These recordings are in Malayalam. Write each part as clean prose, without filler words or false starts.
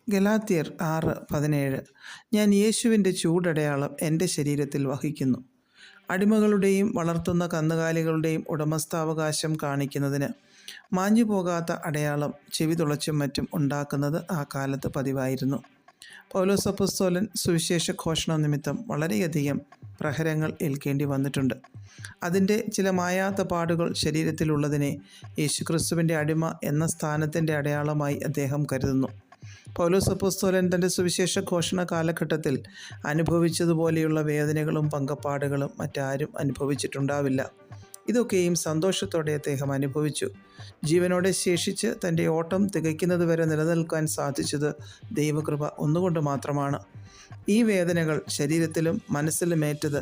ഗലാത്യർ 6:17. ഞാൻ യേശുവിൻ്റെ ചൂടടയാളം എൻ്റെ ശരീരത്തിൽ വഹിക്കുന്നു. അടിമകളുടെയും വളർത്തുന്ന കന്നുകാലികളുടെയും ഉടമസ്ഥാവകാശം കാണിക്കുന്നതിന് മാഞ്ഞുപോകാത്ത അടയാളം ചെവി തുളച്ചും മറ്റും ഉണ്ടാക്കുന്നത് ആ കാലത്ത് പതിവായിരുന്നു. പൗലോസ് അപ്പോസ്തലൻ സുവിശേഷ ഘോഷണം നിമിത്തം വളരെയധികം പ്രഹരങ്ങൾ ഏൽക്കേണ്ടി വന്നിട്ടുണ്ട്. അതിൻ്റെ ചില മായാത്ത പാടുകൾ ശരീരത്തിലുള്ളതിനെ യേശുക്രിസ്തുവിൻ്റെ അടിമ എന്ന സ്ഥാനത്തിൻ്റെ അടയാളമായി അദ്ദേഹം കരുതുന്നു. പൗലോസ് അപ്പോസ്തലൻ തൻ്റെ സുവിശേഷ ഘോഷണ കാലഘട്ടത്തിൽ അനുഭവിച്ചതുപോലെയുള്ള വേദനകളും പങ്കപ്പാടുകളും മറ്റാരും അനുഭവിച്ചിട്ടുണ്ടാവില്ല. ഇതൊക്കെയും സന്തോഷത്തോടെ അദ്ദേഹം അനുഭവിച്ചു. ജീവനോടെ ശേഷിച്ച് തൻ്റെ ഓട്ടം തികയ്ക്കുന്നത് വരെ നിലനിൽക്കാൻ സാധിച്ചത് ദൈവകൃപ ഒന്നുകൊണ്ട് മാത്രമാണ്. ഈ വേദനകൾ ശരീരത്തിലും മനസ്സിലുമേറ്റത്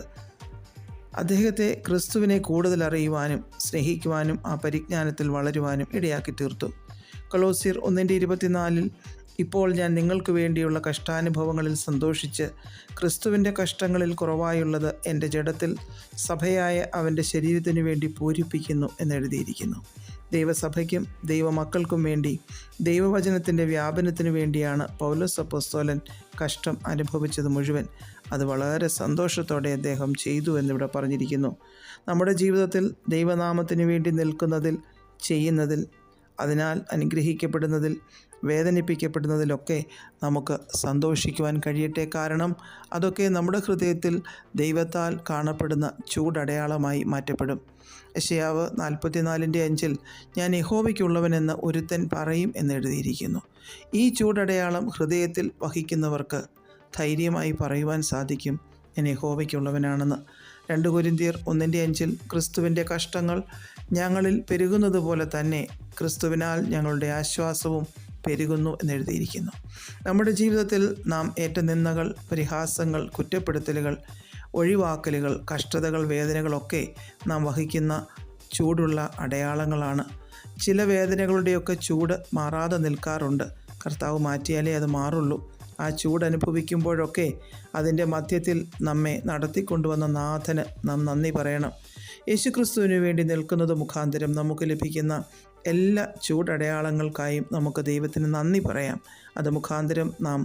അദ്ദേഹത്തെ ക്രിസ്തുവിനെ കൂടുതൽ അറിയുവാനും സ്നേഹിക്കുവാനും ആ പരിജ്ഞാനത്തിൽ വളരുവാനും ഇടയാക്കി തീർത്തു. കൊലോസ്യർ 1:24 ഇപ്പോൾ ഞാൻ നിങ്ങൾക്ക് വേണ്ടിയുള്ള കഷ്ടാനുഭവങ്ങളിൽ സന്തോഷിച്ച് ക്രിസ്തുവിൻ്റെ കഷ്ടങ്ങളിൽ കുറവായുള്ളത് എൻ്റെ ജഡത്തിൽ സഭയായ അവൻ്റെ ശരീരത്തിനു വേണ്ടി പൂരിപ്പിക്കുന്നു എന്നെഴുതിയിരിക്കുന്നു. ദൈവസഭയ്ക്കും ദൈവമക്കൾക്കും വേണ്ടി ദൈവവചനത്തിൻ്റെ വ്യാപനത്തിനു വേണ്ടിയാണ് പൗലോസ് അപ്പോസ്തലൻ കഷ്ടം അനുഭവിച്ചത് മുഴുവൻ. അത് വളരെ സന്തോഷത്തോടെ അദ്ദേഹം ചെയ്തു എന്നിവിടെ പറഞ്ഞിരിക്കുന്നു. നമ്മുടെ ജീവിതത്തിൽ ദൈവനാമത്തിനു വേണ്ടി നിൽക്കുന്നതിൽ, ചെയ്യുന്നതിൽ, അതിനാൽ അനുഗ്രഹിക്കപ്പെടുന്നതിൽ, വേദനിപ്പിക്കപ്പെടുന്നതിലൊക്കെ നമുക്ക് സന്തോഷിക്കുവാൻ കഴിയട്ടെ. കാരണം അതൊക്കെ നമ്മുടെ ഹൃദയത്തിൽ ദൈവത്താൽ കാണപ്പെടുന്ന ചൂടടയാളമായി മാറ്റപ്പെടും. യെശയ്യാവ് 44:5 ഞാൻ യഹോവയ്ക്കുള്ളവനെന്ന് ഒരുത്തൻ പറയും എന്നെഴുതിയിരിക്കുന്നു. ഈ ചൂടടയാളം ഹൃദയത്തിൽ വഹിക്കുന്നവർക്ക് ധൈര്യമായി പറയുവാൻ സാധിക്കും, ഞാൻ യഹോവയ്ക്കുള്ളവനാണെന്ന്. 2 കൊരിന്ത്യർ 1:5 ക്രിസ്തുവിൻ്റെ കഷ്ടങ്ങൾ ഞങ്ങളിൽ പെരുകുന്നത് പോലെ തന്നെ ക്രിസ്തുവിനാൽ ഞങ്ങളുടെ ആശ്വാസവും പെരുകുന്നു എന്നെഴുതിയിരിക്കുന്നു. നമ്മുടെ ജീവിതത്തിൽ നാം ഏറ്റ നിന്ദകൾ, പരിഹാസങ്ങൾ, കുറ്റപ്പെടുത്തലുകൾ, ഒഴിവാക്കലുകൾ, കഷ്ടതകൾ, വേദനകളൊക്കെ നാം വഹിക്കുന്ന ചൂടുള്ള അടയാളങ്ങളാണ്. ചില വേദനകളുടെയൊക്കെ ചൂട് മാറാതെ നിൽക്കാറുണ്ട്. കർത്താവ് മാറ്റിയാലേ അത് മാറുള്ളൂ. ആ ചൂടനുഭവിക്കുമ്പോഴൊക്കെ അതിൻ്റെ മധ്യത്തിൽ നമ്മെ നടത്തിക്കൊണ്ടുവന്ന നാഥന് നാം നന്ദി പറയണം. യേശുക്രിസ്തുവിന് വേണ്ടി നിൽക്കുന്നത് മുഖാന്തരം നമുക്ക് ലഭിക്കുന്ന എല്ലാ ചൂടടയാളങ്ങൾക്കായും നമുക്ക് ദൈവത്തിന് നന്ദി പറയാം. അത് മുഖാന്തരം നാം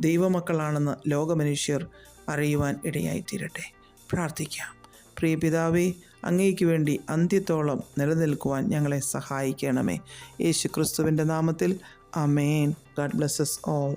ദൈവമക്കളാണെന്ന് ലോകമനുഷ്യർ അറിയുവാൻ ഇടയായിത്തീരട്ടെ. പ്രാർത്ഥിക്കാം. പ്രിയ പിതാവേ, അങ്ങേക്ക് വേണ്ടി അന്ത്യത്തോളം നിലനിൽക്കുവാൻ ഞങ്ങളെ സഹായിക്കണമേ. യേശുക്രിസ്തുവിൻ്റെ നാമത്തിൽ ആമേൻ. God bless us all.